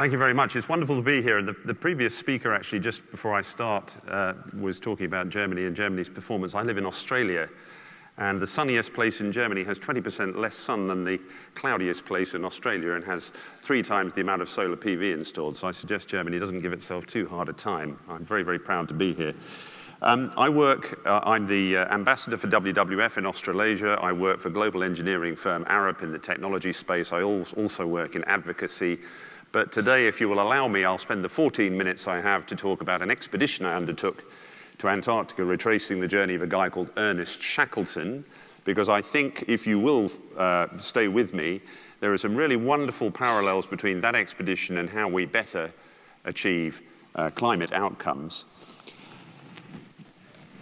Thank you very much. It's wonderful to be here. The previous speaker, actually, just before I start, was talking about Germany and Germany's performance. I live in Australia, and the sunniest place in Germany has 20% less sun than the cloudiest place in Australia and has 3 times the amount of solar PV installed. So I suggest Germany doesn't give itself too hard a time. I'm very, very proud to be here. I'm the ambassador for WWF in Australasia. I work for global engineering firm Arup in the technology space. I also work in advocacy. But today, if you will allow me, I'll spend the 14 minutes I have to talk about an expedition I undertook to Antarctica, retracing the journey of a guy called Ernest Shackleton, because I think, if you will stay with me, there are some really wonderful parallels between that expedition and how we better achieve climate outcomes.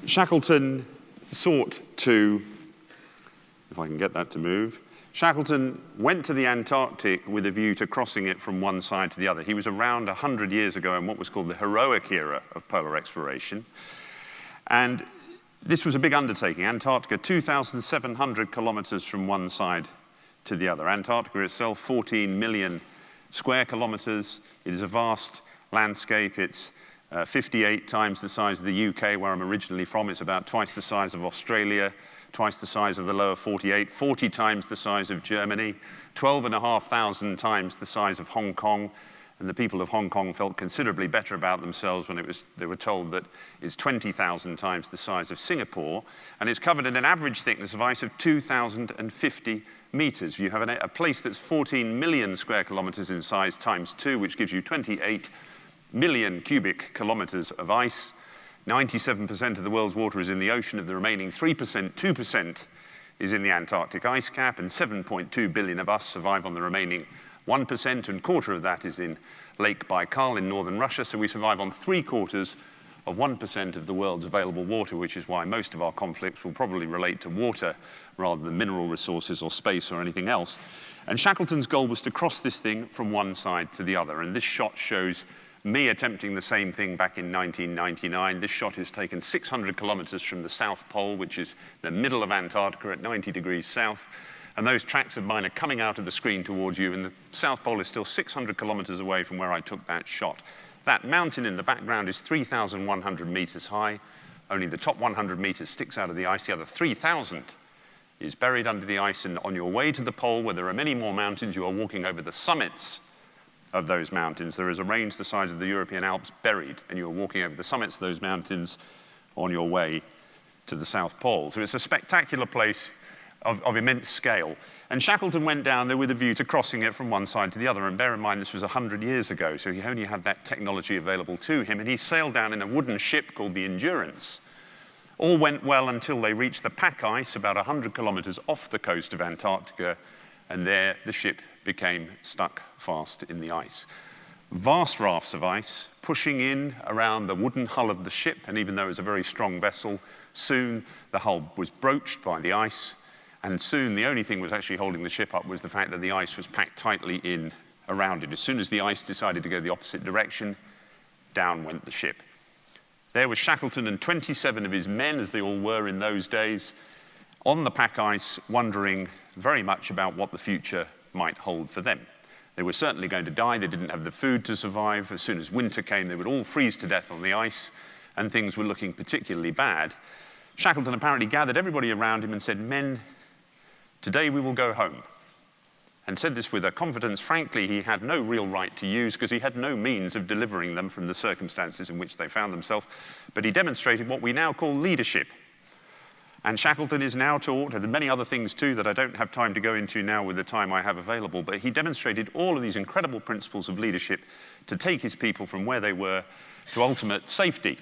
Shackleton sought to, if I can get that to move, Shackleton went to the Antarctic with a view to crossing it from one side to the other. He was around 100 years ago in what was called the heroic era of polar exploration. And this was a big undertaking. Antarctica, 2,700 kilometers from one side to the other. Antarctica itself, 14 million square kilometers. It is a vast landscape. It's 58 times the size of the UK, where I'm originally from. It's about twice the size of Australia, twice the size of the lower 48, 40 times the size of Germany, 12,500 times the size of Hong Kong. And the people of Hong Kong felt considerably better about themselves when they were told that it's 20,000 times the size of Singapore. And it's covered in an average thickness of ice of 2,050 meters. You have a place that's 14 million square kilometers in size times 2, which gives you 28 million cubic kilometers of ice. 97% of the world's water is in the ocean. Of the remaining 3%, 2% is in the Antarctic ice cap, and 7.2 billion of us survive on the remaining 1%, and a quarter of that is in Lake Baikal in northern Russia. So we survive on 3/4 of 1% of the world's available water, which is why most of our conflicts will probably relate to water rather than mineral resources or space or anything else. And Shackleton's goal was to cross this thing from one side to the other. And this shot shows me attempting the same thing back in 1999. This shot is taken 600 kilometers from the South Pole, which is the middle of Antarctica at 90 degrees south. And those tracks of mine are coming out of the screen towards you, and the South Pole is still 600 kilometers away from where I took that shot. That mountain in the background is 3,100 meters high. Only the top 100 meters sticks out of the ice. The other 3,000 is buried under the ice. And on your way to the pole, where there are many more mountains, you are walking over the summits of those mountains. There is a range the size of the European Alps buried, and you're walking over the summits of those mountains on your way to the South Pole. So it's a spectacular place of immense scale. And Shackleton went down there with a view to crossing it from one side to the other. And bear in mind, this was 100 years ago, so he only had that technology available to him. And he sailed down in a wooden ship called the Endurance. All went well until they reached the pack ice about 100 kilometers off the coast of Antarctica, and there the ship became stuck fast in the ice. Vast rafts of ice pushing in around the wooden hull of the ship, and even though it was a very strong vessel, soon the hull was broached by the ice, and soon the only thing that was actually holding the ship up was the fact that the ice was packed tightly in around it. As soon as the ice decided to go the opposite direction, down went the ship. There was Shackleton and 27 of his men, as they all were in those days, on the pack ice, wondering very much about what the future might hold for them. They were certainly going to die. They didn't have the food to survive. As soon as winter came, they would all freeze to death on the ice, and things were looking particularly bad. Shackleton apparently gathered everybody around him and said, "Men, today we will go home." And said this with a confidence, frankly, he had no real right to use, because he had no means of delivering them from the circumstances in which they found themselves. But he demonstrated what we now call leadership. And Shackleton is now taught, and many other things too that I don't have time to go into now with the time I have available, but he demonstrated all of these incredible principles of leadership to take his people from where they were to ultimate safety.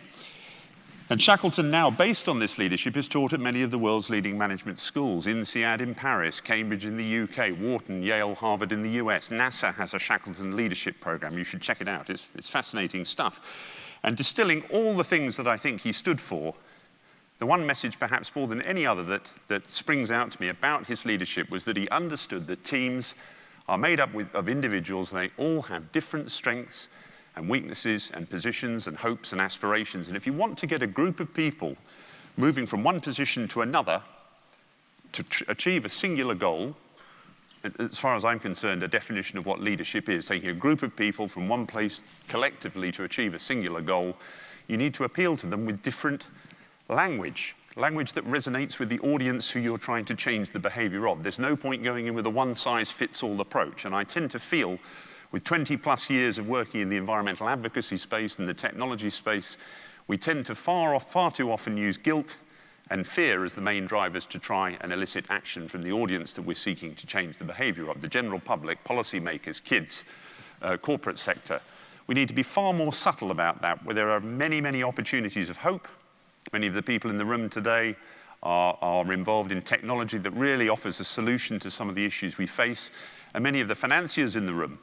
And Shackleton now, based on this leadership, is taught at many of the world's leading management schools. INSEAD in Paris, Cambridge in the UK, Wharton, Yale, Harvard in the US. NASA has a Shackleton leadership program. You should check it out. It's fascinating stuff. And distilling all the things that I think he stood for, the one message perhaps more than any other that springs out to me about his leadership was that he understood that teams are made up of individuals, and they all have different strengths and weaknesses and positions and hopes and aspirations. And if you want to get a group of people moving from one position to another to achieve a singular goal, as far as I'm concerned, a definition of what leadership is, taking a group of people from one place collectively to achieve a singular goal. You need to appeal to them with different language that resonates with the audience who you're trying to change the behavior of. There's no point going in with a one-size-fits-all approach, and I tend to feel, with 20-plus years of working in the environmental advocacy space and the technology space, we tend to far too often use guilt and fear as the main drivers to try and elicit action from the audience that we're seeking to change the behavior of, the general public, policymakers, kids, corporate sector. We need to be far more subtle about that, where there are many, many opportunities of hope. Many of the people in the room today are involved in technology that really offers a solution to some of the issues we face, and many of the financiers in the room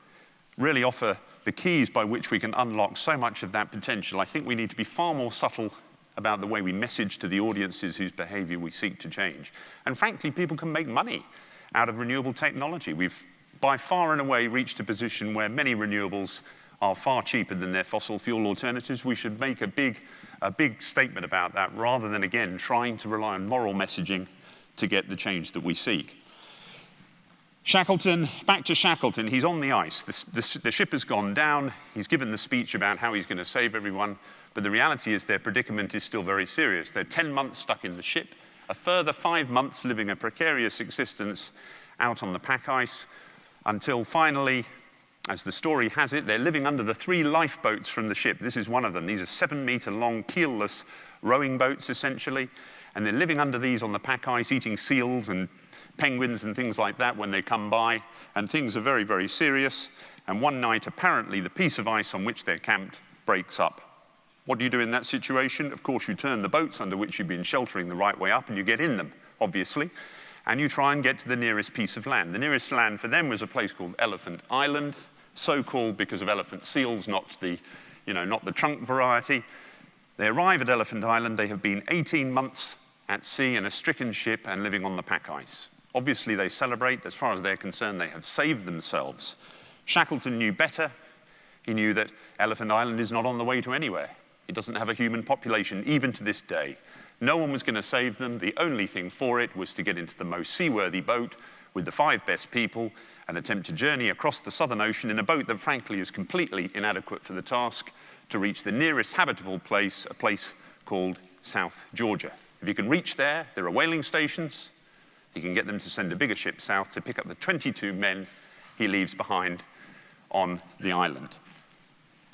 really offer the keys by which we can unlock so much of that potential. I think we need to be far more subtle about the way we message to the audiences whose behavior we seek to change. And frankly, people can make money out of renewable technology. We've by far and away reached a position where many renewables are far cheaper than their fossil fuel alternatives. We should make a big statement about that, rather than, again, trying to rely on moral messaging to get the change that we seek. Shackleton, back to Shackleton, he's on the ice. The ship has gone down. He's given the speech about how he's going to save everyone. But the reality is their predicament is still very serious. They're 10 months stuck in the ship, a further 5 months living a precarious existence out on the pack ice, until finally, as the story has it, they're living under the 3 lifeboats from the ship. This is one of them. These are 7-meter-long, keelless rowing boats, essentially. And they're living under these on the pack ice, eating seals and penguins and things like that when they come by. And things are very, very serious. And one night, apparently, the piece of ice on which they're camped breaks up. What do you do in that situation? Of course, you turn the boats under which you've been sheltering the right way up, and you get in them, obviously. And you try and get to the nearest piece of land. The nearest land for them was a place called Elephant Island, so called because of elephant seals, not the trunk variety. They arrive at Elephant Island. They have been 18 months at sea in a stricken ship and living on the pack ice. Obviously, they celebrate. As far as they're concerned, they have saved themselves. Shackleton knew better. He knew that Elephant Island is not on the way to anywhere. It doesn't have a human population, even to this day. No one was going to save them. The only thing for it was to get into the most seaworthy boat with the 5 best people and attempt to journey across the Southern Ocean in a boat that, frankly, is completely inadequate for the task, to reach the nearest habitable place, a place called South Georgia. If you can reach there, there are whaling stations. You can get them to send a bigger ship south to pick up the 22 men he leaves behind on the island.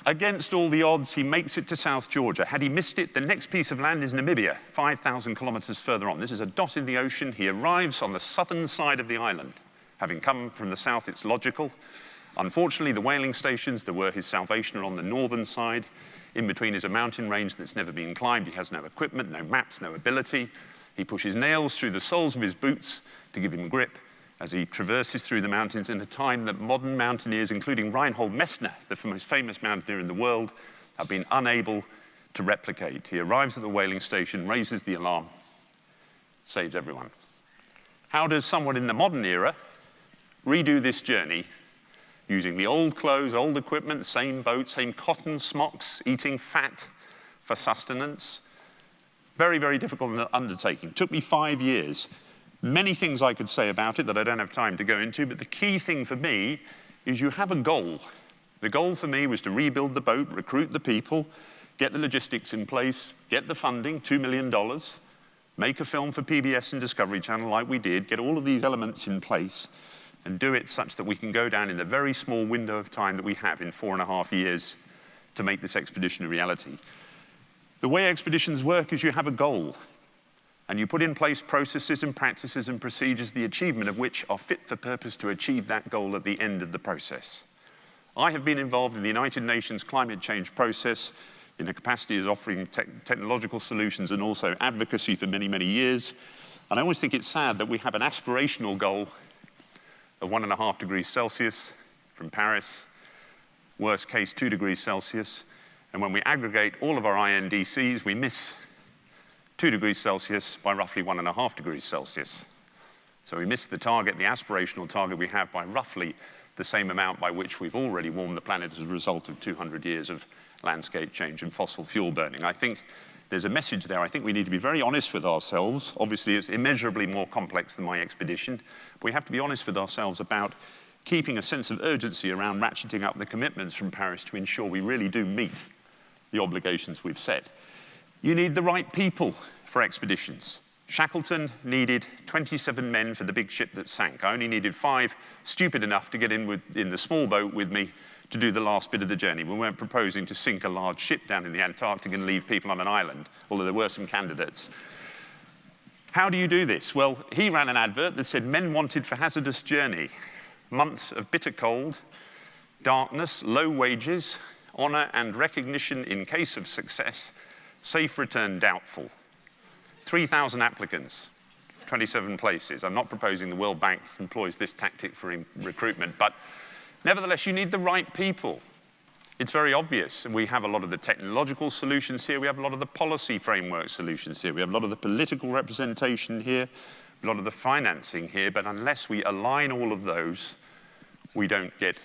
Against all the odds, he makes it to South Georgia. Had he missed it, the next piece of land is Namibia, 5,000 kilometers further on. This is a dot in the ocean. He arrives on the southern side of the island. Having come from the south, it's logical. Unfortunately, the whaling stations that were his salvation are on the northern side. In between is a mountain range that's never been climbed. He has no equipment, no maps, no ability. He pushes nails through the soles of his boots to give him grip as he traverses through the mountains in a time that modern mountaineers, including Reinhold Messner, the most famous mountaineer in the world, have been unable to replicate. He arrives at the whaling station, raises the alarm, saves everyone. How does someone in the modern era redo this journey using the old clothes, old equipment, same boat, same cotton smocks, eating fat for sustenance? Very, very difficult undertaking. Took me 5 years. Many things I could say about it that I don't have time to go into, but the key thing for me is you have a goal. The goal for me was to rebuild the boat, recruit the people, get the logistics in place, get the funding, $2 million, make a film for PBS and Discovery Channel like we did, get all of these elements in place, and do it such that we can go down in the very small window of time that we have in 4.5 years to make this expedition a reality. The way expeditions work is you have a goal, and you put in place processes and practices and procedures, the achievement of which are fit for purpose to achieve that goal at the end of the process. I have been involved in the United Nations climate change process in a capacity as offering technological solutions and also advocacy for many, many years. And I always think it's sad that we have an aspirational goal of 1.5 degrees Celsius from Paris, worst case 2 degrees Celsius. And when we aggregate all of our INDCs, we miss 2 degrees Celsius by roughly 1.5 degrees Celsius. So we missed the target, the aspirational target we have, by roughly the same amount by which we've already warmed the planet as a result of 200 years of landscape change and fossil fuel burning. I think there's a message there. I think we need to be very honest with ourselves. Obviously, it's immeasurably more complex than my expedition, but we have to be honest with ourselves about keeping a sense of urgency around ratcheting up the commitments from Paris to ensure we really do meet the obligations we've set. You need the right people for expeditions. Shackleton needed 27 men for the big ship that sank. I only needed 5 stupid enough to get in the small boat with me to do the last bit of the journey. We weren't proposing to sink a large ship down in the Antarctic and leave people on an island, although there were some candidates. How do you do this? Well, he ran an advert that said men wanted for hazardous journey, months of bitter cold, darkness, low wages, honor and recognition in case of success, safe return doubtful. 3,000 applicants, 27 places. I'm not proposing the World Bank employs this tactic for recruitment, but nevertheless, you need the right people. It's very obvious. We have a lot of the technological solutions here. We have a lot of the policy framework solutions here. We have a lot of the political representation here, a lot of the financing here. But unless we align all of those, we don't get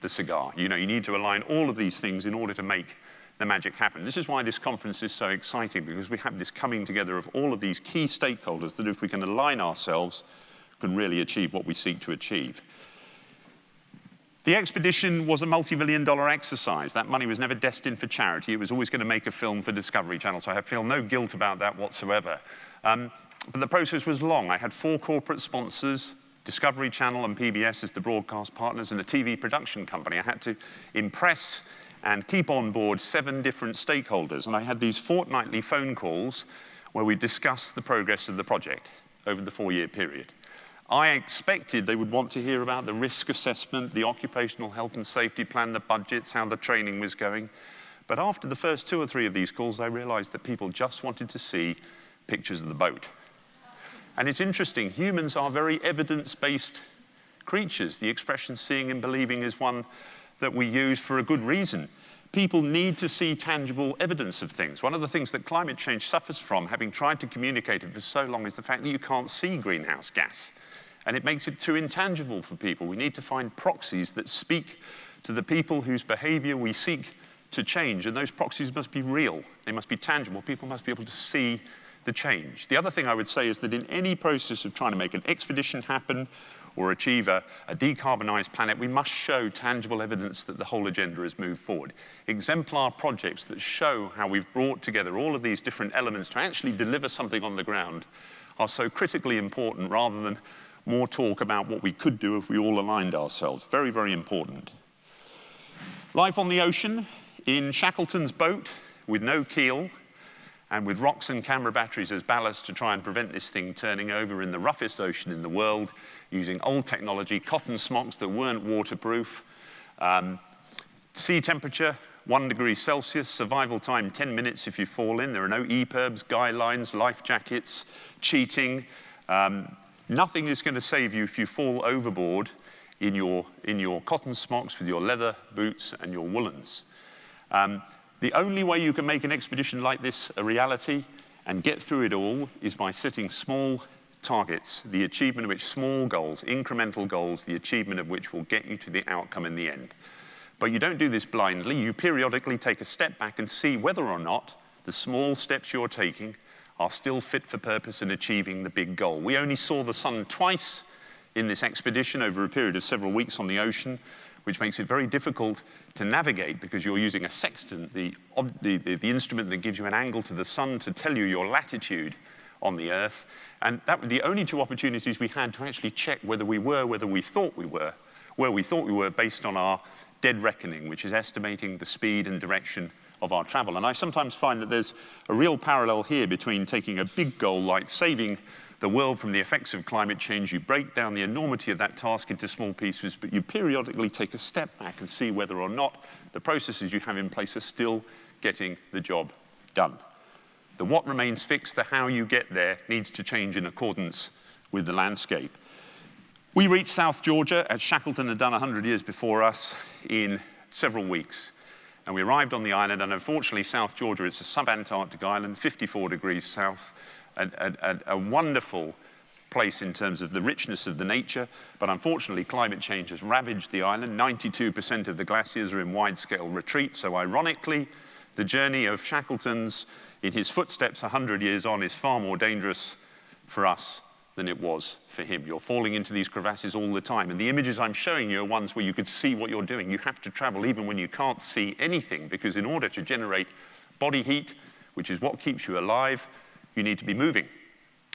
the cigar. You know, you need to align all of these things in order to make the magic happen. This is why this conference is so exciting, because we have this coming together of all of these key stakeholders that, if we can align ourselves, can really achieve what we seek to achieve. The expedition was a multi-million-dollar exercise. That money was never destined for charity. It was always going to make a film for Discovery Channel, so I feel no guilt about that whatsoever. But the process was long. I had 4 corporate sponsors, Discovery Channel and PBS as the broadcast partners, and a TV production company. I had to impress and keep on board 7 different stakeholders. And I had these fortnightly phone calls where we discussed the progress of the project over the 4-year period. I expected they would want to hear about the risk assessment, the occupational health and safety plan, the budgets, how the training was going. But after the first 2 or 3 of these calls, I realized that people just wanted to see pictures of the boat. And it's interesting, humans are very evidence-based creatures. The expression seeing and believing is one that we use for a good reason. People need to see tangible evidence of things. One of the things that climate change suffers from, having tried to communicate it for so long, is the fact that you can't see greenhouse gas. And it makes it too intangible for people. We need to find proxies that speak to the people whose behavior we seek to change. And those proxies must be real. They must be tangible. People must be able to see the change. The other thing I would say is that in any process of trying to make an expedition happen or achieve a decarbonized planet, we must show tangible evidence that the whole agenda has moved forward. Exemplar projects that show how we've brought together all of these different elements to actually deliver something on the ground are so critically important, rather than more talk about what we could do if we all aligned ourselves. Very, very important. Life on the ocean, in Shackleton's boat with no keel and with rocks and camera batteries as ballast to try and prevent this thing turning over in the roughest ocean in the world, using old technology, cotton smocks that weren't waterproof, sea temperature 1 degree Celsius, survival time 10 minutes if you fall in. There are no EPIRBs, guy lines, life jackets, cheating. Nothing is going to save you if you fall overboard in your cotton smocks with your leather boots and your woolens. The only way you can make an expedition like this a reality and get through it all is by setting small targets, the achievement of which, small goals, incremental goals, the achievement of which will get you to the outcome in the end. But you don't do this blindly. You periodically take a step back and see whether or not the small steps you're taking are still fit for purpose in achieving the big goal. We only saw the sun twice in this expedition over a period of several weeks on the ocean, which makes it very difficult to navigate because you're using a sextant, the instrument that gives you an angle to the sun to tell you your latitude on the Earth. And that were the only 2 opportunities we had to actually check whether we were where we thought we were based on our dead reckoning, which is estimating the speed and direction of our travel. And I sometimes find that there's a real parallel here between taking a big goal like saving the world from the effects of climate change. You break down the enormity of that task into small pieces, but you periodically take a step back and see whether or not the processes you have in place are still getting the job done. The what remains fixed, the how you get there, needs to change in accordance with the landscape. We reached South Georgia, as Shackleton had done 100 years before us, in several weeks. And we arrived on the island, and unfortunately, South Georgia, it's a sub-Antarctic island, 54 degrees south, a wonderful place in terms of the richness of the nature, but unfortunately, climate change has ravaged the island. 92% of the glaciers are in wide-scale retreat, so ironically, The journey of Shackleton's in his footsteps 100 years on is far more dangerous for us than it was for him. You're falling into these crevasses all the time. And the images I'm showing you are ones where you could see what you're doing. You have to travel even when you can't see anything, because in order to generate body heat, which is what keeps you alive, you need to be moving.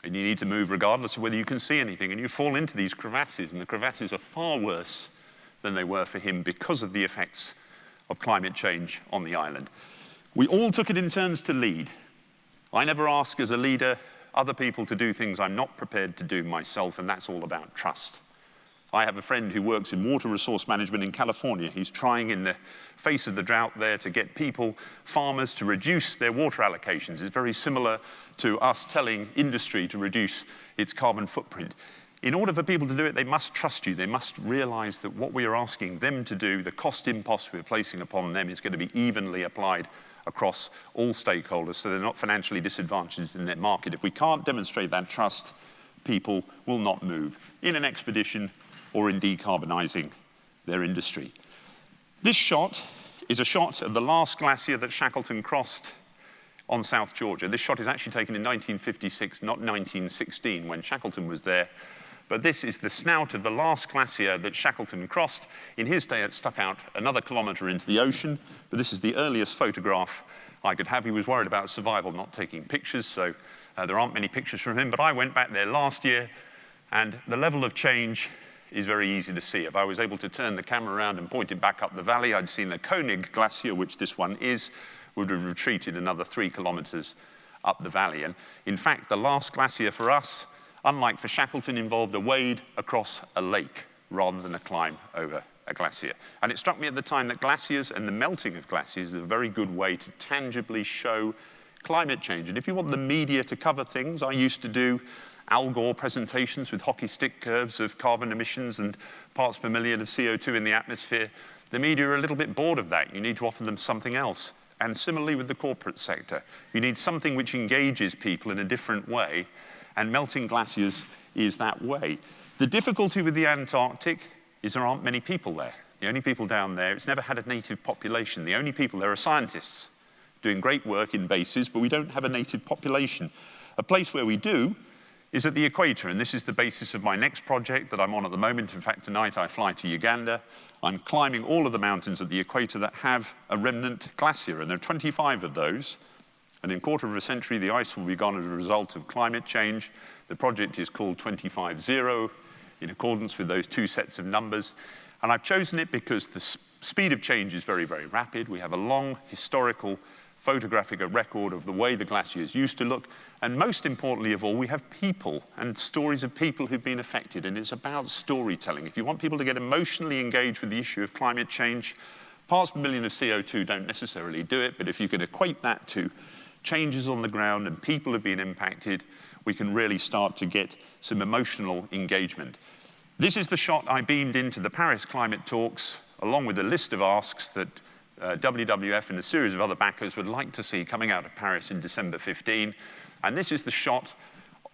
And you need to move regardless of whether you can see anything. And you fall into these crevasses, and the crevasses are far worse than they were for him because of the effects of climate change on the island. We all took it in turns to lead. I never ask as a leader other people to do things I'm not prepared to do myself, and that's all about trust. I have a friend who works in water resource management in California. He's trying in the face of the drought there to get people, farmers, to reduce their water allocations. It's very similar to us telling industry to reduce its carbon footprint. In order for people to do it, they must trust you. They must realize that what we are asking them to do, the cost impost we're placing upon them, is going to be evenly applied across all stakeholders, so they're not financially disadvantaged in their market. If we can't demonstrate that trust, people will not move in an expedition or in decarbonizing their industry. This shot is a shot of the last glacier that Shackleton crossed on South Georgia. This shot is actually taken in 1956, not 1916, when Shackleton was there. But this is the snout of the last glacier that Shackleton crossed. In his day, it stuck out another kilometer into the ocean, but this is the earliest photograph I could have. He was worried about survival, not taking pictures, so there aren't many pictures from him. But I went back there last year, and the level of change is very easy to see. If I was able to turn the camera around and point it back up the valley, I'd seen the Koenig Glacier, which this one is, would have retreated another 3 kilometers up the valley. And in fact, the last glacier for us, unlike for Shackleton, involved a wade across a lake rather than a climb over a glacier. And it struck me at the time that glaciers and the melting of glaciers is a very good way to tangibly show climate change. And if you want the media to cover things, I used to do Al Gore presentations with hockey stick curves of carbon emissions and parts per million of CO2 in the atmosphere. The media are a little bit bored of that. You need to offer them something else. And similarly with the corporate sector, you need something which engages people in a different way, and melting glaciers is that way. The difficulty with the Antarctic is there aren't many people there. The only people down there, it's never had a native population. The only people there are scientists doing great work in bases, but we don't have a native population. A place where we do is at the equator, and this is the basis of my next project that I'm on at the moment. In fact, tonight I fly to Uganda. I'm climbing all of the mountains at the equator that have a remnant glacier, and there are 25 of those. And in a quarter of a century, the ice will be gone as a result of climate change. The project is called 25-0, in accordance with those 2 sets of numbers. And I've chosen it because the speed of change is very, very rapid. We have a long historical photographic record of the way the glaciers used to look. And most importantly of all, we have people and stories of people who've been affected. And it's about storytelling. If you want people to get emotionally engaged with the issue of climate change, parts per million of CO2 don't necessarily do it. But if you can equate that to changes on the ground and people have been impacted, we can really start to get some emotional engagement. This is the shot I beamed into the Paris climate talks, along with a list of asks that WWF and a series of other backers would like to see coming out of Paris in December 15. And this is the shot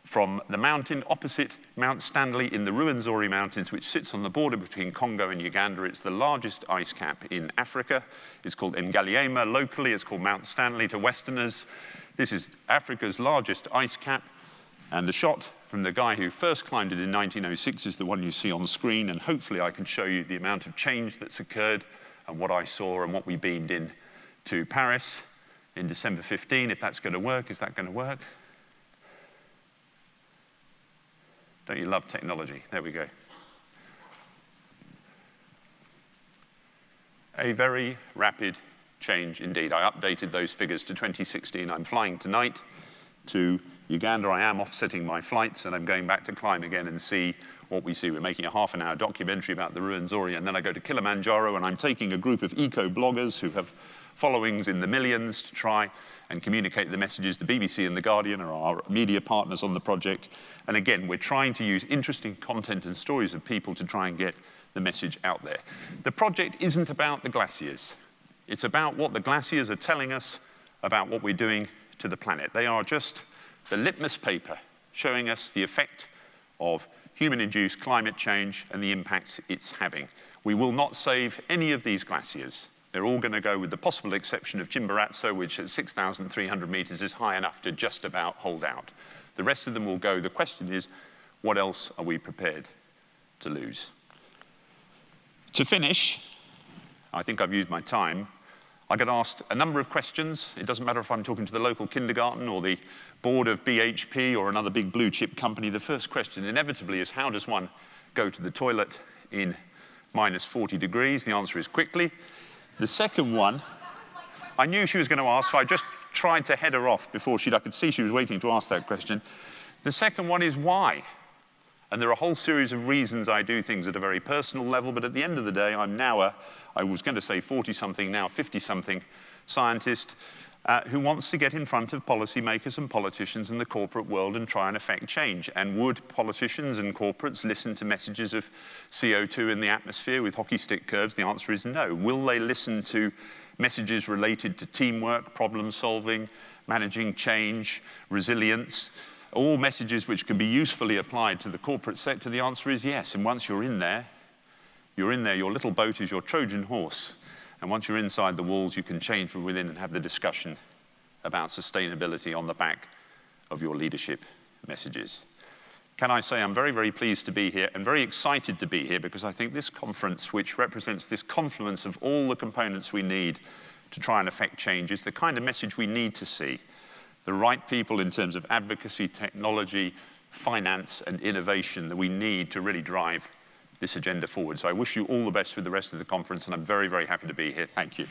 from the mountain opposite Mount Stanley in the Ruwenzori Mountains, which sits on the border between Congo and Uganda. It's the largest ice cap in Africa. It's called Ngaliema. Locally, it's called Mount Stanley to Westerners. This is Africa's largest ice cap. And the shot from the guy who first climbed it in 1906 is the one you see on screen. And hopefully I can show you the amount of change that's occurred and what I saw and what we beamed in to Paris in December 15. If that's going to work, is that going to work? Don't you love technology? There we go. A very rapid change indeed. I updated those figures to 2016. I'm flying tonight to Uganda. I am offsetting my flights, and I'm going back to climb again and see what we see. We're making a half-an-hour documentary about the Ruwenzori, and then I go to Kilimanjaro, and I'm taking a group of eco-bloggers who have followings in the millions to try and communicate the messages. The BBC and The Guardian are our media partners on the project. And again, we're trying to use interesting content and stories of people to try and get the message out there. The project isn't about the glaciers. It's about what the glaciers are telling us about what we're doing to the planet. They are just the litmus paper showing us the effect of human-induced climate change and the impacts it's having. We will not save any of these glaciers. They're all going to go with the possible exception of Chimborazo, which at 6,300 meters is high enough to just about hold out. The rest of them will go. The question is, what else are we prepared to lose? To finish, I think I've used my time. I get asked a number of questions. It doesn't matter if I'm talking to the local kindergarten or the board of BHP or another big blue chip company. The first question inevitably is, how does one go to the toilet in minus 40 degrees? The answer is quickly. The second one, I knew she was going to ask, so I just tried to head her off before I could see she was waiting to ask that question. The second one is why? And there are a whole series of reasons I do things at a very personal level, but at the end of the day, I'm now I was going to say 40-something, now 50-something scientist who wants to get in front of policymakers and politicians in the corporate world and try and affect change. And would politicians and corporates listen to messages of CO2 in the atmosphere with hockey stick curves? The answer is no. Will they listen to messages related to teamwork, problem solving, managing change, resilience? All messages which can be usefully applied to the corporate sector? The answer is yes. And once you're in there, your little boat is your Trojan horse. And once you're inside the walls, you can change from within and have the discussion about sustainability on the back of your leadership messages. Can I say I'm very, very pleased to be here and very excited to be here, because I think this conference, which represents this confluence of all the components we need to try and affect change, is the kind of message we need to see. The right people in terms of advocacy, technology, finance, and innovation that we need to really drive this agenda forward. So I wish you all the best with the rest of the conference, and I'm very, very happy to be here. Thank you.